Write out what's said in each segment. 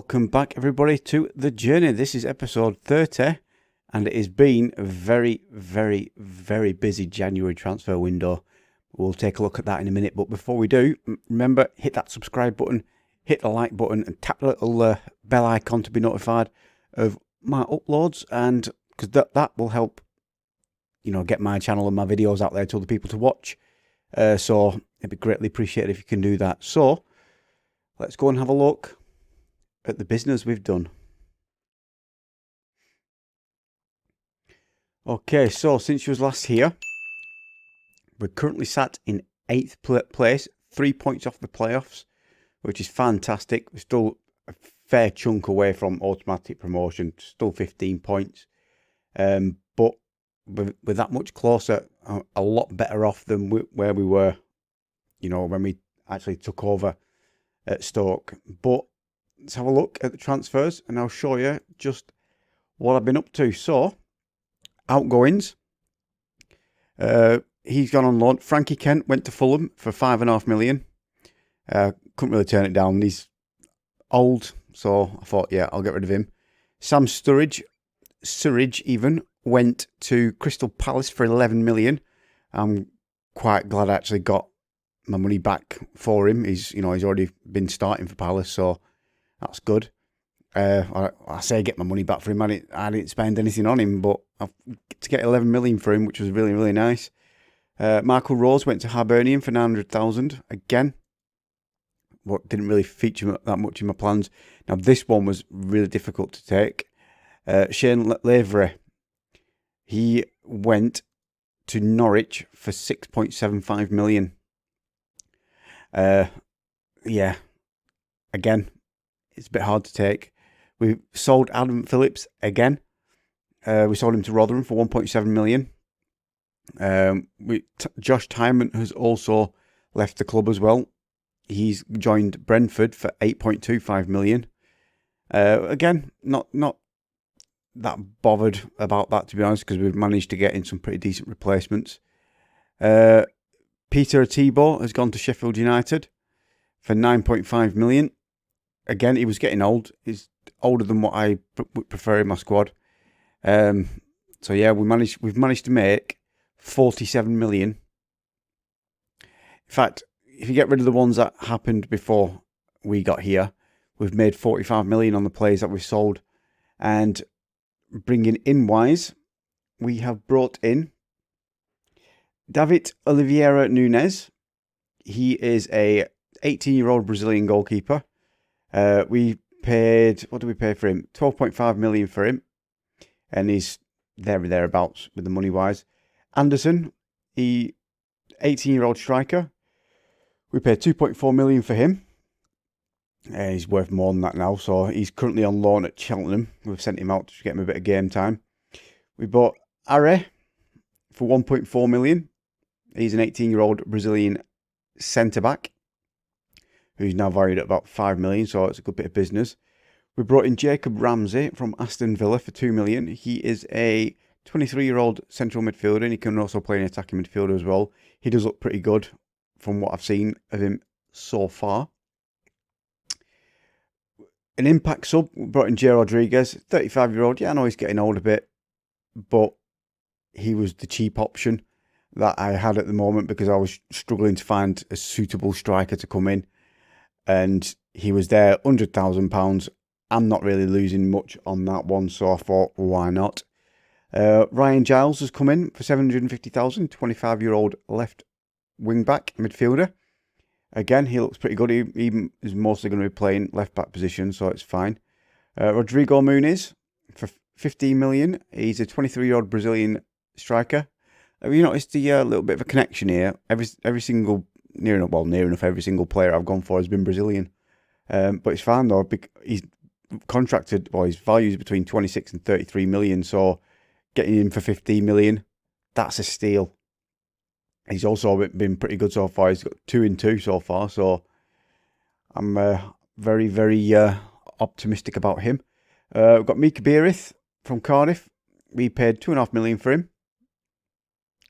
Welcome back, everybody, to The Journey. This is episode 30, and it has been a very, very, very busy January transfer window. We'll take a look at that in a minute, but before we do, remember, hit that subscribe button, hit the like button, and tap the little bell icon to be notified of my uploads, and because that will help, get my channel and my videos out there to other people to watch. So it'd be greatly appreciated if you can do that. So let's go and have a look at the business we've done. Okay, so since you was last here, we're currently sat in 8th place, 3 points off the playoffs, which is fantastic. We're still a fair chunk away from automatic promotion, still 15 points. But we're that much closer, a lot better off than where we were, when we actually took over at Stoke. But let's have a look at the transfers and I'll show you just what I've been up to. So, outgoings. He's gone on loan. Frankie Kent went to Fulham for $5.5 million. Couldn't really turn it down. He's old, so I thought, yeah, I'll get rid of him. Sam Sturridge even, went to Crystal Palace for $11 million. I'm quite glad I actually got my money back for him. He's already been starting for Palace, so that's good. I say get my money back for him. I didn't spend anything on him, but to get $11 million for him, which was really, really nice. Michael Rose went to Hibernian for $900,000. Again, what didn't really feature that much in my plans. Now, this one was really difficult to take. Shane Lavery, he went to Norwich for $6.75 million. Yeah, again, it's a bit hard to take. We sold Adam Phillips again. We sold him to Rotherham for $1.7 million. Josh Tymon has also left the club as well. He's joined Brentford for $8.25 million. Again, not that bothered about that, to be honest, because we've managed to get in some pretty decent replacements. Peter Atibo has gone to Sheffield United for $9.5 million. Again, he was getting old. He's older than what I would prefer in my squad. So yeah, we've managed to make $47 million. In fact, if you get rid of the ones that happened before we got here, we've made $45 million on the players that we've sold. And bringing in wise, we have brought in David Oliveira Nunes. He is a 18-year-old Brazilian goalkeeper. We paid, what did we pay for him? $12.5 million for him. And he's thereabouts with the money wise. Anderson, 18-year-old striker. We paid $2.4 million for him. He's worth more than that now. So he's currently on loan at Cheltenham. We've sent him out to get him a bit of game time. We bought Are for $1.4 million. He's an 18-year-old Brazilian centre-back who's now valued at about $5 million, so it's a good bit of business. We brought in Jacob Ramsey from Aston Villa for $2 million. He is a 23-year-old central midfielder, and he can also play an attacking midfielder as well. He does look pretty good from what I've seen of him so far. An impact sub, we brought in Jay Rodriguez, 35-year-old. Yeah, I know he's getting old a bit, but he was the cheap option that I had at the moment because I was struggling to find a suitable striker to come in. And he was there, £100,000. I'm not really losing much on that one, so I thought, why not? Ryan Giles has come in for $750,000, 25-year-old left wing-back midfielder. Again, he looks pretty good. He is mostly going to be playing left-back position, so it's fine. Rodrigo Moon is for $15 million. He's a 23-year-old Brazilian striker. Have you noticed the little bit of a connection here? Every single... near enough every single player I've gone for has been Brazilian. But it's fine though, he's contracted, his value is between 26 and 33 million, so getting him for 15 million, that's a steal. He's also been pretty good so far. He's got 2 and 2 so far, so I'm very, very optimistic about him. We've got Mikabirith from Cardiff. We paid $2.5 million for him.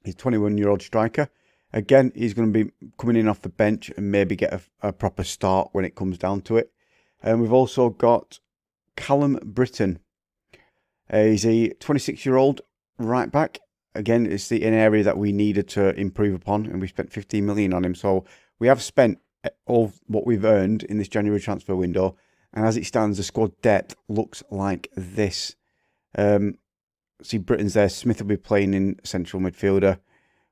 He's a 21-year-old striker. Again, he's going to be coming in off the bench and maybe get a proper start when it comes down to it. And we've also got Callum Britton. He's a 26-year-old right back. Again, it's an area that we needed to improve upon, and we spent 15 million on him. So we have spent all what we've earned in this January transfer window, and as it stands, the squad depth looks like this. See, Britton's there. Smith will be playing in central midfielder.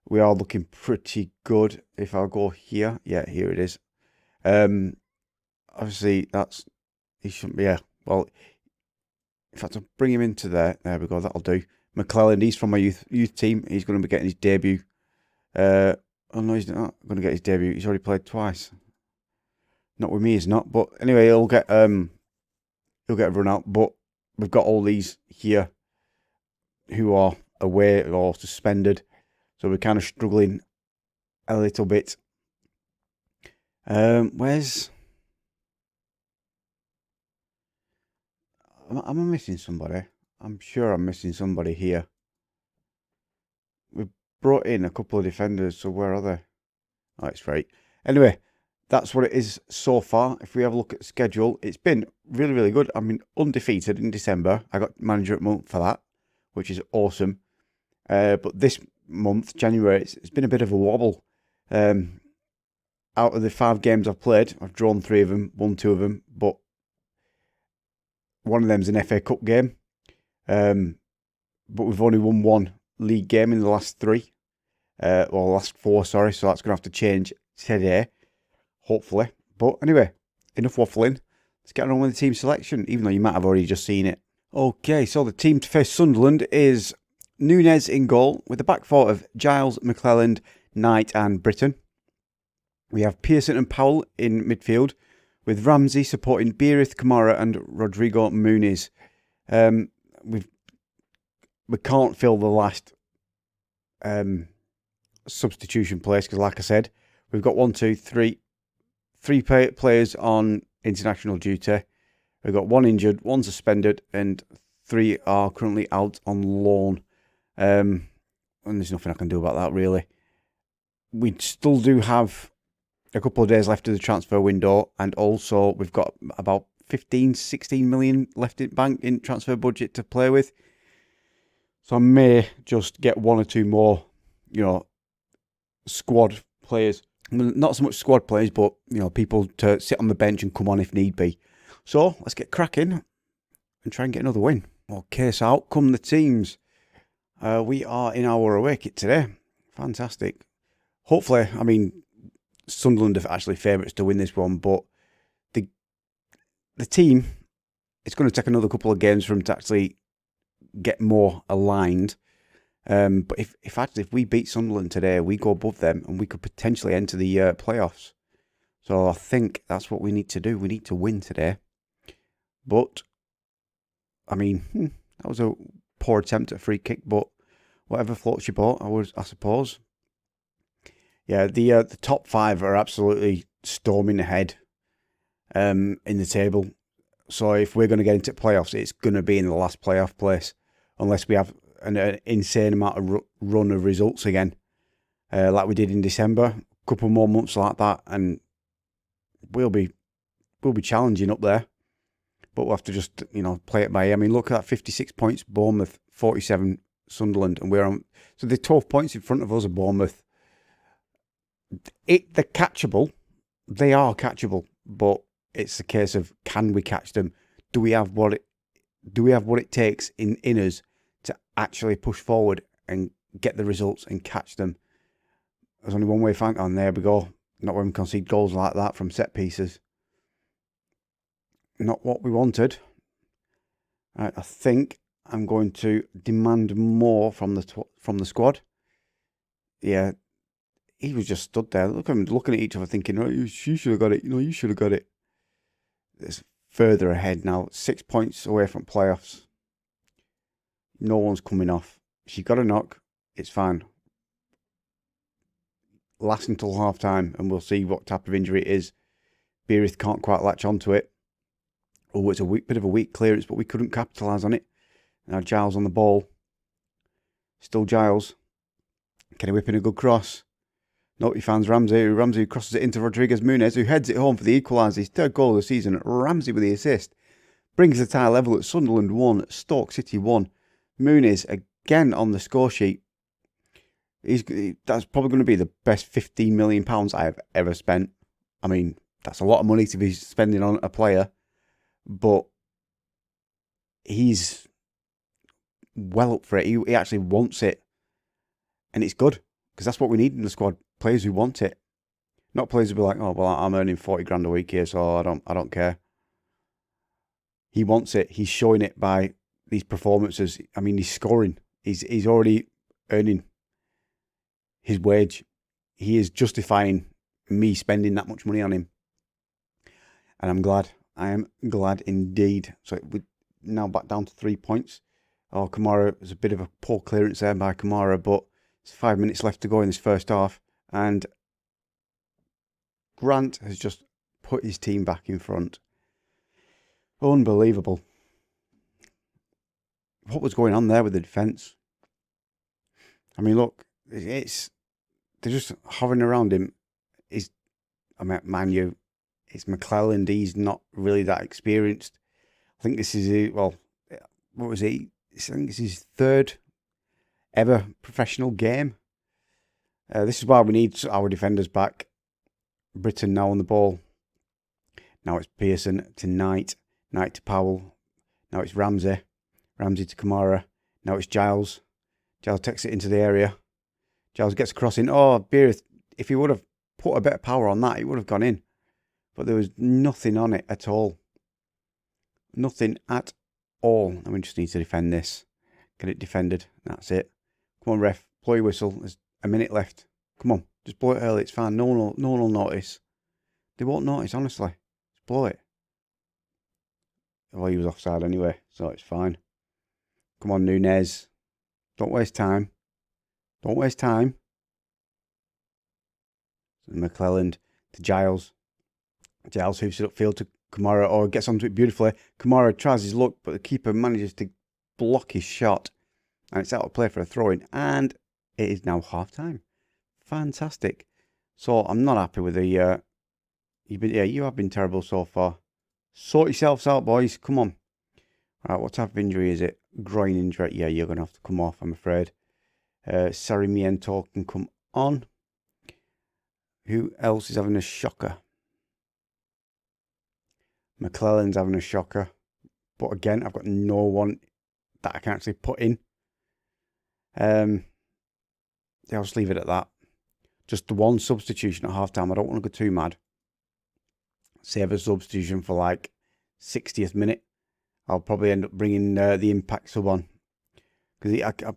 We are looking pretty good. If I go here, yeah, here it is. Obviously, he shouldn't be. Yeah, well, in fact, I'll bring him into there. There we go. That'll do. McClelland, he's from my youth team. He's going to be getting his debut. Oh no, he's not going to get his debut. He's already played twice. Not with me, he's not. But anyway, he'll get a run out. But we've got all these here who are away or suspended, so we're kind of struggling a little bit. Where's? Am I missing somebody? I'm sure I'm missing somebody here. We've brought in a couple of defenders, so where are they? Oh, it's right. Anyway, that's what it is so far. If we have a look at the schedule, it's been really, really good. I mean, undefeated in December. I got manager at month for that, which is awesome. But this month, January, it's been a bit of a wobble. Out of the 5 games I've played, I've drawn 3 of them, won 2 of them, but one of them's an FA Cup game. But we've only won 1 league game in the last 3. Last 4, sorry. So that's going to have to change today, hopefully. But anyway, enough waffling. Let's get on with the team selection, even though you might have already just seen it. Okay, so the team to face Sunderland is Nunez in goal, with the back 4 of Giles, McClelland, Knight and Britton. We have Pearson and Powell in midfield, with Ramsey supporting Beerith, Kamara and Rodrigo Moon. We can't fill the last substitution place because, like I said, we've got 3 players on international duty. We've got 1 injured, 1 suspended, and 3 are currently out on loan. And there's nothing I can do about that, really. We still do have a couple of days left of the transfer window, and also we've got about 16 million left in bank in transfer budget to play with. So I may just get 1 or 2 more, squad players. Not so much squad players, but, people to sit on the bench and come on if need be. So let's get cracking and try and get another win. Okay, so out come the teams. We are in our away kit today. Fantastic. Hopefully, Sunderland are actually favourites to win this one, but the team, it's going to take another couple of games for them to actually get more aligned. But if we beat Sunderland today, we go above them and we could potentially enter the playoffs. So I think that's what we need to do. We need to win today. But, that was a poor attempt at a free kick, but whatever floats your boat, I suppose. Yeah, the top 5 are absolutely storming ahead in the table. So if we're going to get into playoffs, it's going to be in the last playoff place, unless we have an insane amount of run of results again, like we did in December. A couple more months like that, and we'll be challenging up there. But we'll have to just play it by ear. Look at that: 56 points, Bournemouth, 47 Sunderland, and we're on. So the 12 points in front of us are Bournemouth. They're catchable. They are catchable, but it's a case of, can we catch them? Do we have what it takes in us to actually push forward and get the results and catch them? There's only one way to find. Oh, there we go. Not when we concede goals like that from set pieces. Not what we wanted. I think I'm going to demand more from the squad. Yeah. He was just stood there, looking at each other, thinking, "Oh, you should have got it. You should have got it." It's further ahead now, 6 points away from playoffs. No one's coming off. If you've got a knock, it's fine. Last until half time, and we'll see what type of injury it is. Beerith can't quite latch onto it. Oh, it's a bit of a weak clearance, but we couldn't capitalise on it. Now Giles on the ball. Still Giles. Can he whip in a good cross? No, he finds Ramsey. Ramsey crosses it into Rodrigo Moon, who heads it home for the equaliser. His 3rd goal of the season. Ramsey with the assist. brings the tie level at Sunderland 1, Stoke City 1. Moon is again on the score sheet. That's probably going to be the best £15 million I have ever spent. I mean, that's a lot of money to be spending on a player, but he's well up for it. He actually wants it, and it's good because that's what we need in the squad: players who want it, not players who be like, "Oh, well, I'm earning 40 grand a week here, so I don't care." He wants it. He's showing it by these performances. I mean, he's scoring. He's already earning his wage. He is justifying me spending that much money on him. And I'm glad. I am glad indeed. So we're now back down to 3 points. Oh, Kamara, there's a bit of a poor clearance there by Kamara, but it's 5 minutes left to go in this first half. And Grant has just put his team back in front. Unbelievable. What was going on there with the defence? I mean, look, they're just hovering around him. Mind you, it's McClelland. He's not really that experienced. I think this is what was he? I think it's his third ever professional game. This is why we need our defenders back. Britain now on the ball. Now it's Pearson to Knight. Knight to Powell. Now it's Ramsey. Ramsey to Kamara. Now it's Giles. Giles takes it into the area. Giles gets a cross in. Oh, Birith, if he would have put a bit of power on that, it would have gone in. But there was nothing on it at all. Nothing at all. And we just need to defend this. Get it defended. That's it. Come on, ref. Blow your whistle. There's a minute left. Come on. Just blow it early. It's fine. No one will notice. They won't notice, honestly. Just blow it. Well, he was offside anyway, so it's fine. Come on, Nunez. Don't waste time. Don't waste time. McClelland to Giles. Giles hoops it upfield to Kamara, or gets onto it beautifully. Kamara tries his luck, but the keeper manages to block his shot. And it's out of play for a throw-in. And it is now half-time. Fantastic. So I'm not happy with the... you have been terrible so far. Sort yourselves out, boys. Come on. Right, what type of injury is it? Groin injury. Yeah, you're going to have to come off, I'm afraid. Sarmiento can come on. Who else is having a shocker? McClelland's having a shocker. But again, I've got no one that I can actually put in. I'll just leave it at that. Just the one substitution at half-time. I don't want to go too mad. Save a substitution for like 60th minute. I'll probably end up bringing the impact sub on. Because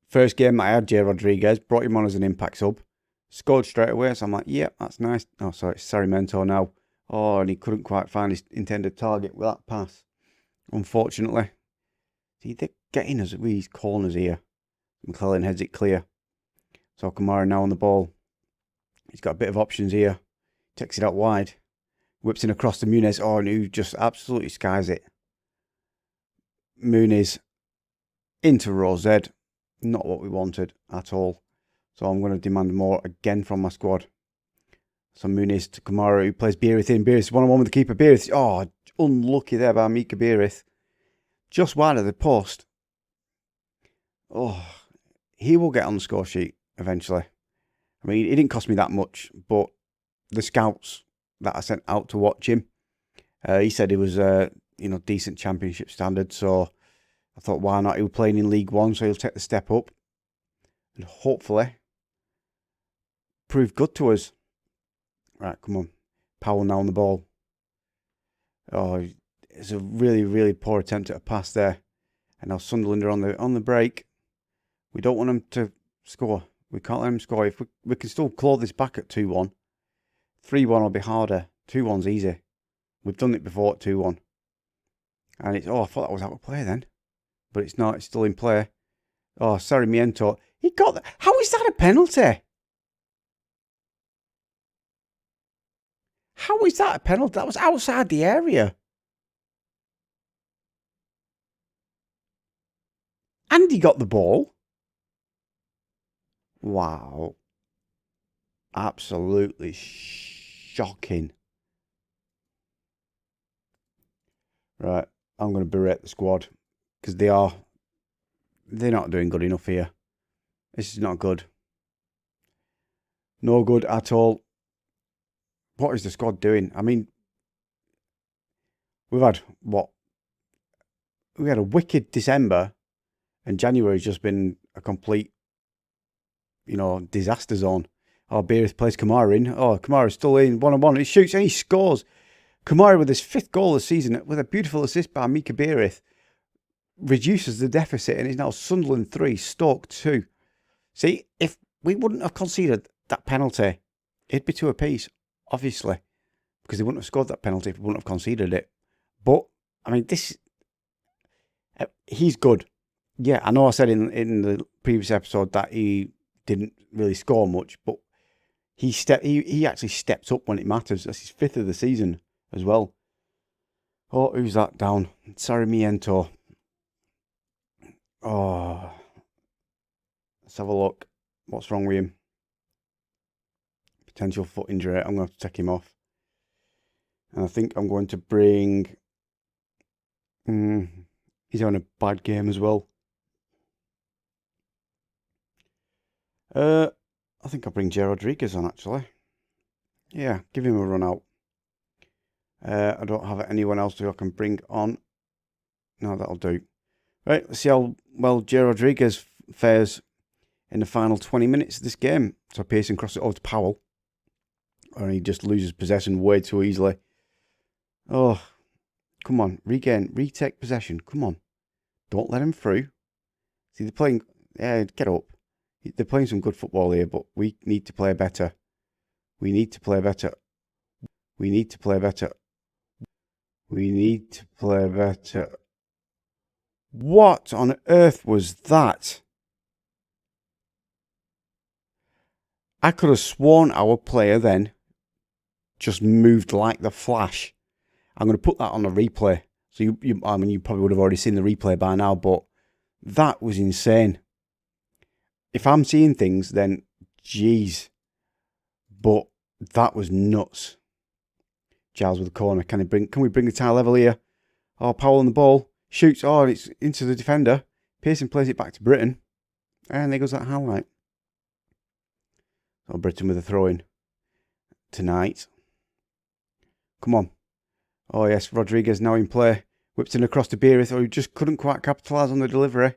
first game I had J. Rodriguez, brought him on as an impact sub. Scored straight away, so I'm like, yeah, that's nice. Oh, sorry, it's Sarmiento now. Oh, and he couldn't quite find his intended target with that pass. Unfortunately. See, they're getting us with these corners here. McClellan heads it clear. So Kamara now on the ball. He's got a bit of options here. Takes it out wide. Whips in across to Muniz. Oh, and who just absolutely skies it. Muniz into row Z. Not what we wanted at all. So I'm going to demand more again from my squad. So Muniz to Kamara, who plays Birith in. Birith one-on-one with the keeper. Birith, oh, unlucky there by Mikabirith. Just wide of the post. Oh, he will get on the score sheet eventually. I mean, it didn't cost me that much, but the scouts that I sent out to watch him, he said he was, decent championship standard. So I thought, why not? He was playing in League One, so he'll take the step up and hopefully prove good to us. Right, come on. Powell now on the ball. Oh, it's a really, really poor attempt at a pass there. And now Sunderland are on the break. We don't want them to score. We can't let them score. If we can still claw this back at 2-1. 3-1 will be harder. 2-1's easy. We've done it before at 2-1. And I thought that was out of play then. But it's not. It's still in play. Oh, Sarmiento. He got that. How is that a penalty? How is that a penalty? That was outside the area. And he got the ball. Wow. Absolutely shocking. Right. I'm going to berate the squad because they're not doing good enough here. This is not good. No good at all. What is the squad doing? I mean, we had a wicked December, and January's just been a complete, disaster zone. Birith plays Kamara in. Kamara's still in 1-on-1. He shoots and he scores. Kamara with his 5th goal of the season with a beautiful assist by Mikabirith reduces the deficit and is now Sunderland 3, Stoke 2. See, if we wouldn't have conceded that penalty, it'd be 2 apiece, obviously, because they wouldn't have scored that penalty if we wouldn't have conceded it. But, I mean, he's good. Yeah, I know I said in the previous episode that he didn't really score much, but he actually steps up when it matters. That's his 5th of the season as well. Oh, who's that down? Sarmiento. Oh, let's have a look. What's wrong with him? Potential foot injury. I'm going to have to take him off. And I think I'm going to bring... he's having a bad game as well. I think I'll bring J. Rodriguez on, actually. Yeah, give him a run out. I don't have anyone else who I can bring on. No, that'll do. Right, let's see how well J. Rodriguez fares in the final 20 minutes of this game. So Pearson crosses it over to Powell. And he just loses possession way too easily. Oh, come on. Retake possession. Come on. Don't let him through. See, they're playing... Yeah, get up. They're playing some good football here, but we need to play better. We need to play better. We need to play better. We need to play better. What on earth was that? I could have sworn our player then just moved like the flash. I'm going to put that on the replay. So you probably would have already seen the replay by now, but that was insane. If I'm seeing things, then jeez. But that was nuts. Giles with the corner. Can we bring the tie level here? Oh, Powell on the ball. Shoots. Oh, it's into the defender. Pearson plays it back to Britton. And there goes that highlight. So Britton with a throw-in tonight. Come on. Oh, yes. Rodriguez now in play. Whips it across to Birith, who just couldn't quite capitalise on the delivery.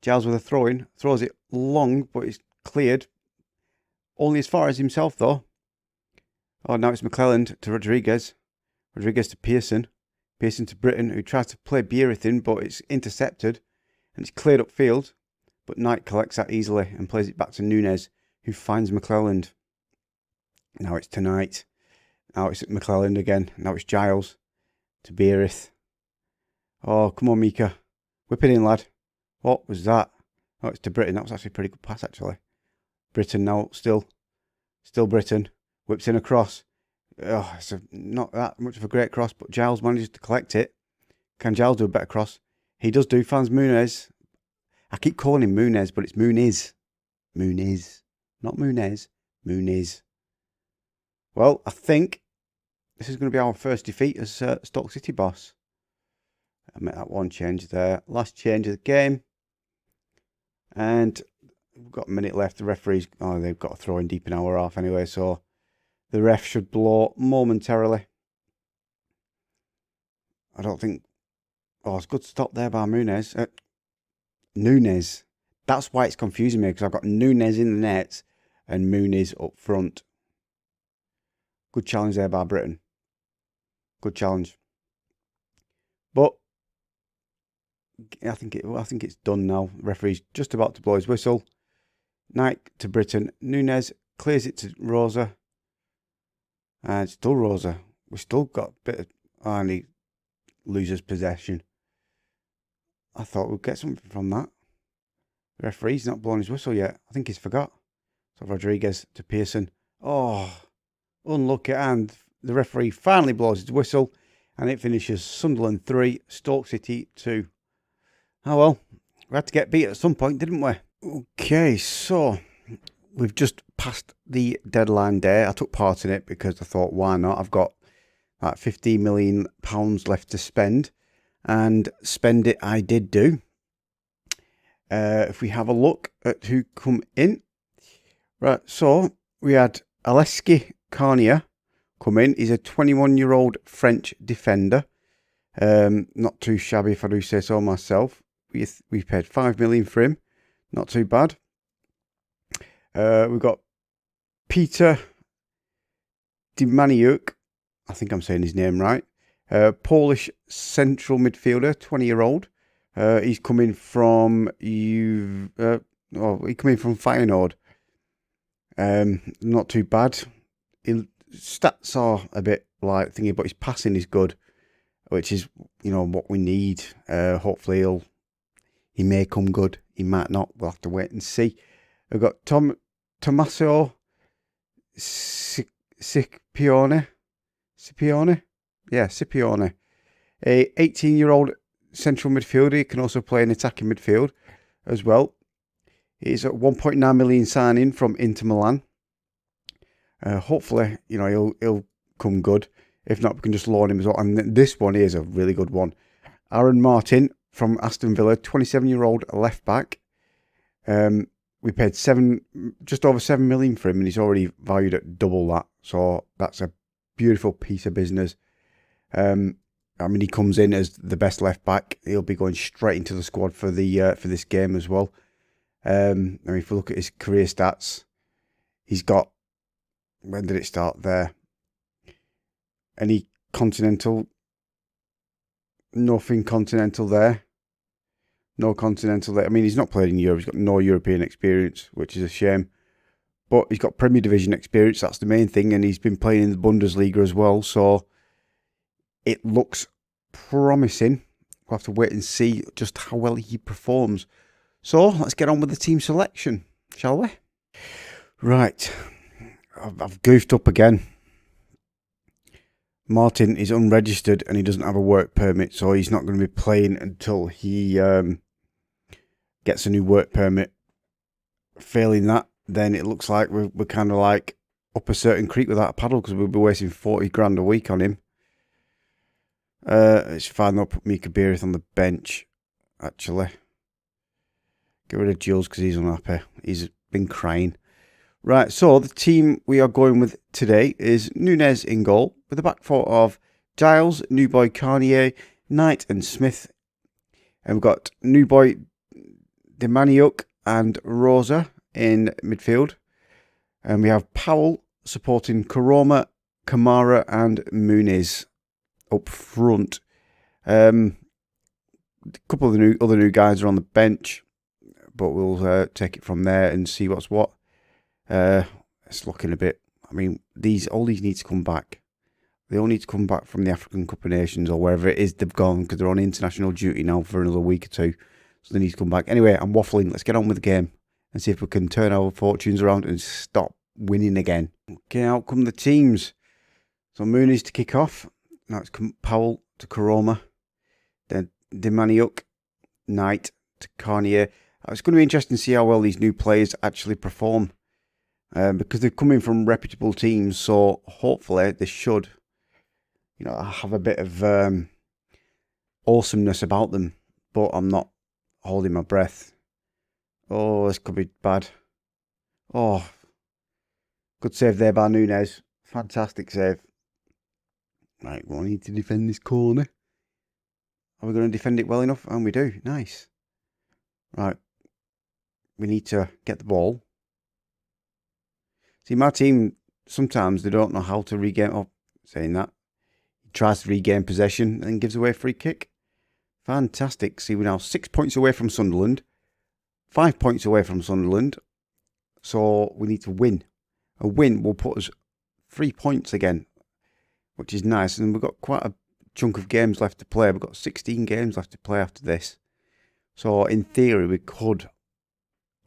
Giles with a throw-in. Throws it long, but it's cleared. Only as far as himself, though. Oh, now it's McClelland to Rodriguez. Rodriguez to Pearson. Pearson to Britton, who tries to play Birith in, but it's intercepted. And it's cleared upfield. But Knight collects that easily and plays it back to Nunez, who finds McClelland. Now it's Tonight. Now it's McClelland again. Now it's Giles to Birith. Oh, come on, Mika. Whip it in, lad. What was that? Oh, it's to Britton. That was actually a pretty good pass, actually. Britton now, still Britton. Whips in a cross. Oh, it's not that much of a great cross, but Giles manages to collect it. Can Giles do a better cross? He does do. Finds Muniz. I keep calling him Muniz, but it's Muniz. Muniz. Not Muniz. Muniz. Well, I think this is going to be our first defeat as Stoke City boss. I made that one change there. Last change of the game. And we've got a minute left. The referees, they've got a throw in deep in our half anyway, so the ref should blow momentarily. I don't think... Oh, it's a good stop there by Nunez. Nunez. That's why it's confusing me, because I've got Nunez in the nets and Muniz up front. Good challenge there by Britton. Good challenge. But I think it's done now. Referee's just about to blow his whistle. Knight to Britton. Nunez clears it to Rosa. And still Rosa. We've still got a bit of... and he loses possession. I thought we'd get something from that. The referee's not blown his whistle yet. I think he's forgot. So Rodriguez to Pearson. Oh, unlucky. And the referee finally blows his whistle. And it finishes Sunderland 3, Stoke City 2. Oh well, we had to get beat at some point, didn't we? Okay, so we've just passed the deadline day. I took part in it because I thought, why not? I've got like £15 million left to spend. and spend it I did do. If we have a look at who come in. Right, so we had Aleski Carnier come in. He's a 21-year-old French defender. Not too shabby if I do say so myself. We paid 5 million for him. Not too bad. We've got Peter Dimaniuk. I think I'm saying his name right. Polish central midfielder, 20-year-old. He's coming from Feyenoord. Not too bad. His stats are a bit like thingy, but his passing is good, which is what we need. Hopefully he may come good. He might not. We'll have to wait and see. We've got Tommaso Scipione. Yeah, Scipione. A 18-year-old central midfielder. He can also play in attacking midfield as well. He's at 1.9 million signing from Inter Milan. Hopefully, he'll come good. If not, we can just loan him as well. And this one is a really good one. Aaron Martin from Aston Villa, 27-year-old left back. We paid just over 7 million for him, and he's already valued at double that. So that's a beautiful piece of business. He comes in as the best left back. He'll be going straight into the squad for this game as well. If we look at his career stats, he's got, when did it start there? Any continental? Nothing continental there. No continental there. He's not played in Europe. He's got no European experience, which is a shame. But he's got Premier Division experience. That's the main thing. And he's been playing in the Bundesliga as well. So it looks promising. We'll have to wait and see just how well he performs. So let's get on with the team selection, shall we? Right. I've goofed up again. Martin is unregistered and he doesn't have a work permit, so he's not going to be playing until he gets a new work permit. Failing that, then it looks like we're kind of like up a certain creek without a paddle, because we'll be wasting 40 grand a week on him. It's fine, they'll put Mikabirith on the bench, actually. Get rid of Jules because he's unhappy. He's been crying. Right, so the team we are going with today is Nunez in goal, with a back four of Giles, New Boy Carnier, Knight and Smith. And we've got New Boy Demaniuk and Rosa in midfield. And we have Powell supporting Karoma, Kamara and Muniz up front. A couple of the other new guys are on the bench, but we'll take it from there and see what's what. It's looking a bit. All these need to come back. They all need to come back from the African Cup of Nations or wherever it is they've gone, because they're on international duty now for another week or two. So they need to come back. Anyway, I'm waffling. Let's get on with the game and see if we can turn our fortunes around and stop winning again. Okay, out come the teams. So Mooney's to kick off. Now it's Powell to Karoma. Then Demaniuk, Knight to Carnier. It's going to be interesting to see how well these new players actually perform. Because they're coming from reputable teams, so hopefully they should, have a bit of awesomeness about them. But I'm not holding my breath. Oh, this could be bad. Oh, good save there by Nunez. Fantastic save. Right, we need to defend this corner. Are we going to defend it well enough? And we do. Nice. Right. We need to get the ball. See, my team, sometimes they don't know how to regain. Oh, saying that. He tries to regain possession and gives away a free kick. Fantastic. See, we're now 6 points away from Sunderland. 5 points away from Sunderland. So we need to win. A win will put us 3 points again, which is nice. And we've got quite a chunk of games left to play. We've got 16 games left to play after this. So in theory, we could.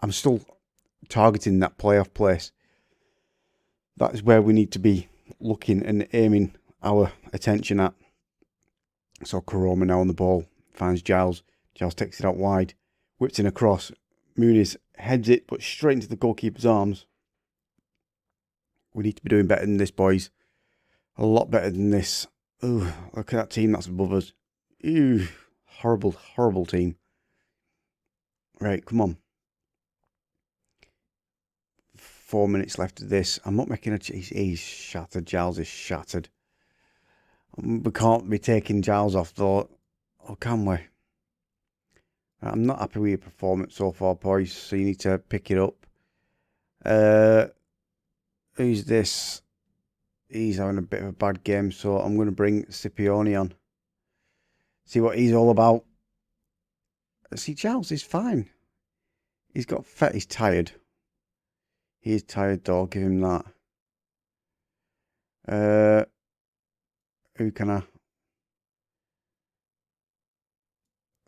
I'm still targeting that playoff place. That is where we need to be looking and aiming our attention at. So Karoma now on the ball. Finds Giles. Giles takes it out wide. Whips in across. Muniz heads it, but straight into the goalkeeper's arms. We need to be doing better than this, boys. A lot better than this. Ooh, look at that team that's above us. Ooh, Horrible, horrible team. Right, come on. 4 minutes left of this. I'm not making a... He's shattered. Giles is shattered. We can't be taking Giles off, though. Or can we? I'm not happy with your performance so far, boys. So you need to pick it up. Who's this? He's having a bit of a bad game, so I'm going to bring Scipione on. See what he's all about. See, Giles is fine. He's got fat. He's tired. He is tired, though. I'll give him that. Who can I?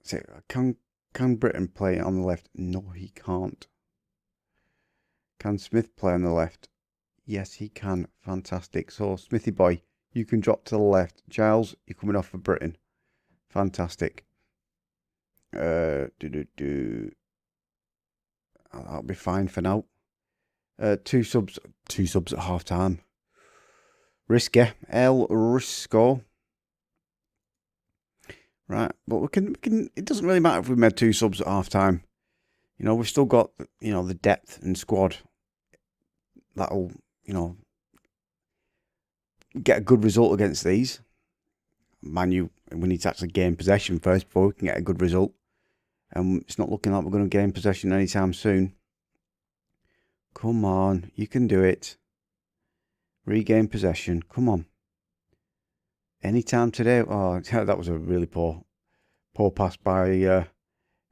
See, can Britton play on the left? No, he can't. Can Smith play on the left? Yes, he can. Fantastic. So, Smithy boy, you can drop to the left. Giles, you're coming off for Britton. Fantastic. That'll be fine for now. Two subs at half time. Risky. El Risco. Right, but we can. It doesn't really matter if we made 2 subs at half time. You know, we've still got, you know, the depth and squad that'll, you know, get a good result against these. Man U, we need to actually gain possession first before we can get a good result. And it's not looking like we're going to gain possession anytime soon. Come on, you can do it. Regain possession. Come on. Anytime today. Oh, that was a really poor pass by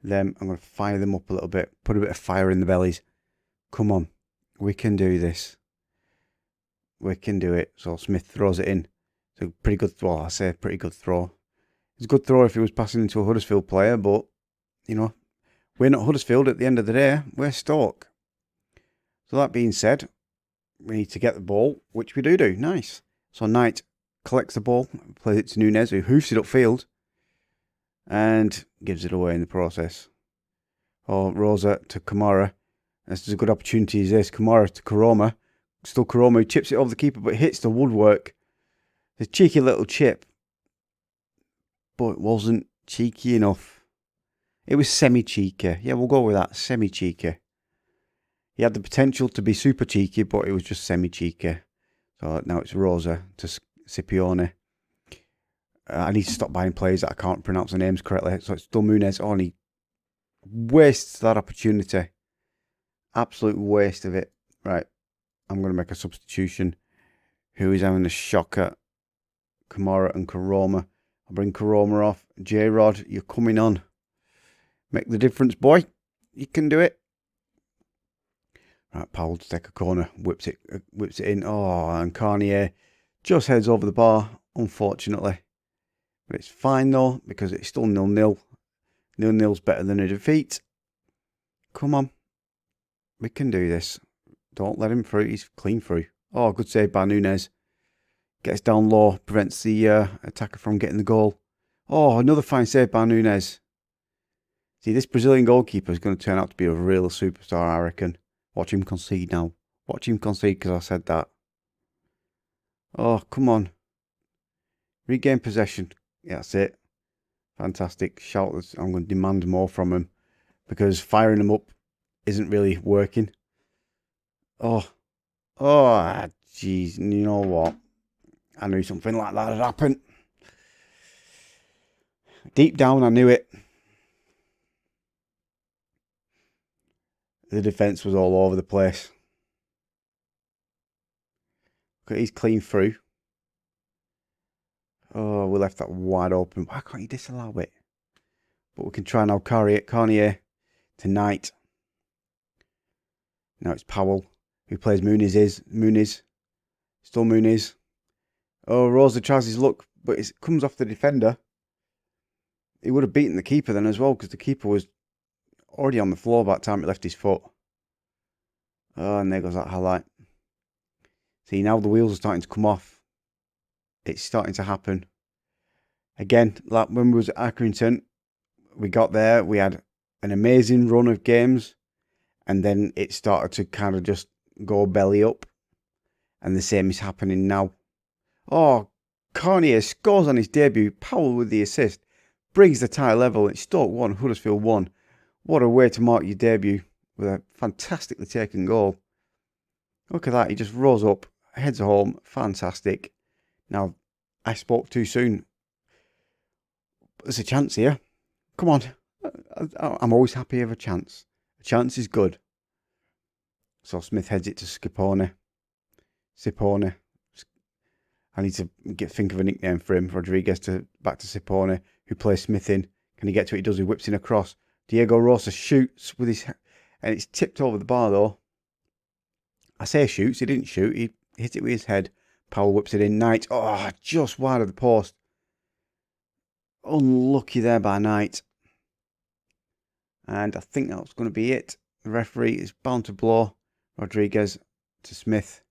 them. I'm going to fire them up a little bit. Put a bit of fire in the bellies. Come on. We can do this. We can do it. So Smith throws it in. It's a pretty good throw. I say pretty good throw. It's a good throw if he was passing into a Huddersfield player, but, you know, we're not Huddersfield at the end of the day. We're Stoke. So that being said, we need to get the ball, which we do. Nice. So Knight collects the ball, plays it to Nunez, who hoofs it upfield, and gives it away in the process. Or Rosa to Kamara. This is a good opportunity as this. Kamara to Karoma. Still Karoma who chips it over the keeper, but hits the woodwork. The cheeky little chip. But it wasn't cheeky enough. It was semi-cheeky. Yeah, we'll go with that. Semi-cheeky. He had the potential to be super cheeky, but it was just semi-cheeky. So now it's Rosa to Scipione. I need to stop buying players that I can't pronounce the names correctly. So it's Dulmunez. Oh, and he wastes that opportunity. Absolute waste of it. Right. I'm going to make a substitution. Who is having a shocker? Kamara and Karoma. I'll bring Karoma off. J-Rod, you're coming on. Make the difference, boy. You can do it. Right, Powell to take a corner. Whips it in. Oh, and Carnier just heads over the bar, unfortunately. But it's fine, though, because it's still 0-0. 0-0's better than a defeat. Come on. We can do this. Don't let him through. He's clean through. Oh, good save by Nunez. Gets down low. Prevents the attacker from getting the goal. Oh, another fine save by Nunez. See, this Brazilian goalkeeper is going to turn out to be a real superstar, I reckon. Watch him concede now. Watch him concede because I said that. Oh, come on. Regain possession. Yeah, that's it. Fantastic. Shout. I'm going to demand more from him because firing him up isn't really working. Oh, jeez. You know what? I knew something like that had happened. Deep down, I knew it. The defence was all over the place. Look, he's clean through. Oh, we left that wide open. Why can't you disallow it? But we can try now. Carnier to Knight. Now it's Powell who plays Muniz. Still Muniz. Oh, Rosa tries his luck, but it comes off the defender. He would have beaten the keeper then as well because the keeper was already on the floor by the time he left his foot. Oh, and there goes that highlight. See, now the wheels are starting to come off. It's starting to happen. Again, like when we was at Accrington, we got there, we had an amazing run of games, and then it started to kind of just go belly up. And the same is happening now. Oh, Carnier scores on his debut. Powell with the assist. brings the tie level. It's Stoke 1, Huddersfield 1. What a way to mark your debut with a fantastically taken goal. Look at that. He just rose up, heads home. Fantastic. Now, I spoke too soon. There's a chance here. Come on. I'm always happy of a chance. A chance is good. So Smith heads it to Sipone. I need to think of a nickname for him. Rodriguez back to Sipone, who plays Smith in. Can he get to it? He does. He whips in a cross. Diego Rosa shoots with his... And it's tipped over the bar, though. I say shoots. He didn't shoot. He hit it with his head. Powell whips it in. Knight. Oh, just wide of the post. Unlucky there by Knight. And I think that's going to be it. The referee is bound to blow. Rodriguez to Smith.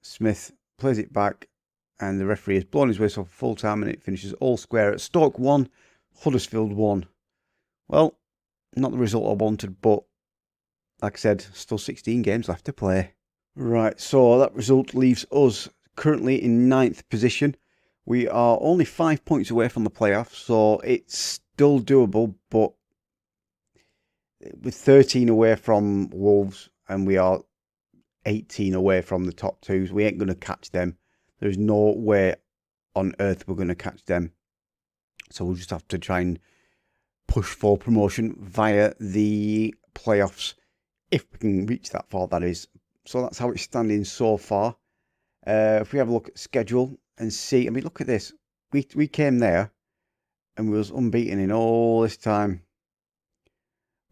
Smith plays it back. And the referee has blown his whistle for full time. And it finishes all square at Stoke 1, Huddersfield 1. Well, not the result I wanted, but like I said, still 16 games left to play. Right, so that result leaves us currently in 9th position. We are only 5 points away from the playoffs, so it's still doable, but with 13 away from Wolves and we are 18 away from the top twos, we ain't going to catch them. There's no way on earth we're going to catch them. So we'll just have to try and push for promotion via the playoffs, if we can reach that far, that is. So that's how it's standing so far. If we have a look at the schedule and see, I mean, look at this. We came there and we was unbeaten in all this time.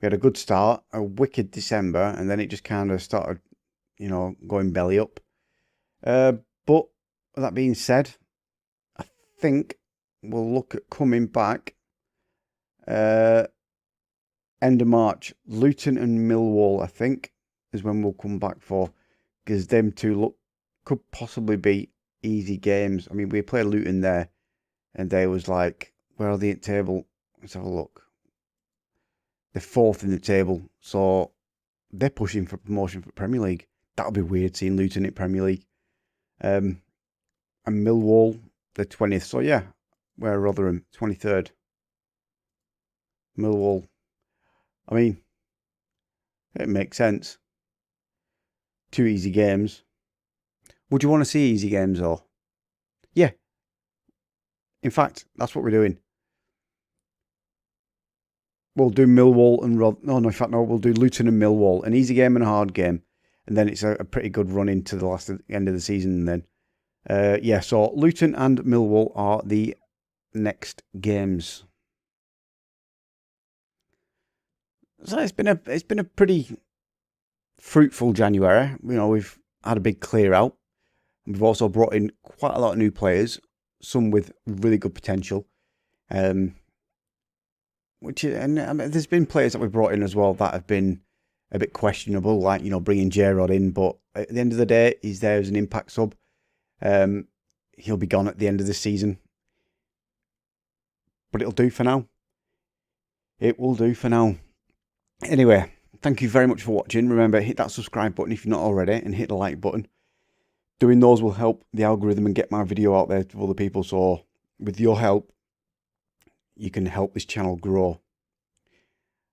We had a good start, a wicked December, and then it just kind of started, going belly up. But that being said, I think we'll look at coming back end of March. Luton and Millwall, I think, is when we'll come back for, because them two could possibly be easy games. I mean, we played Luton there, and they was like, where are they at table? Let's have a look. They're 4th in the table, so they're pushing for promotion for Premier League. That'll be weird seeing Luton in Premier League. And Millwall, they're 20th. So yeah, we're Rotherham, 23rd. Millwall. I mean, it makes sense. 2 easy games. Would you want to see easy games, though? Yeah. In fact, that's what we're doing. We'll do Millwall and we'll do Luton and Millwall. An easy game and a hard game. And then it's a pretty good run into the end of the season. And then, so Luton and Millwall are the next games. So it's been a pretty fruitful January. We've had a big clear out. We've also brought in quite a lot of new players, some with really good potential. There's been players that we've brought in as well that have been a bit questionable, like bringing J-Rod in. But at the end of the day, he's there as an impact sub. He'll be gone at the end of the season, but it'll do for now. It will do for now. Anyway, thank you very much for watching. Remember, hit that subscribe button if you're not already, and hit the like button. Doing those will help the algorithm and get my video out there to other people. So with your help, you can help this channel grow.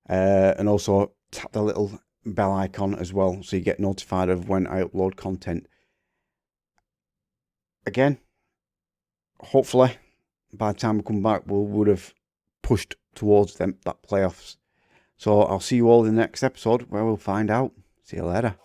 And also tap the little bell icon as well, so you get notified of when I upload content. Again, hopefully by the time we come back, we would have pushed towards that playoffs. So I'll see you all in the next episode where we'll find out. See you later.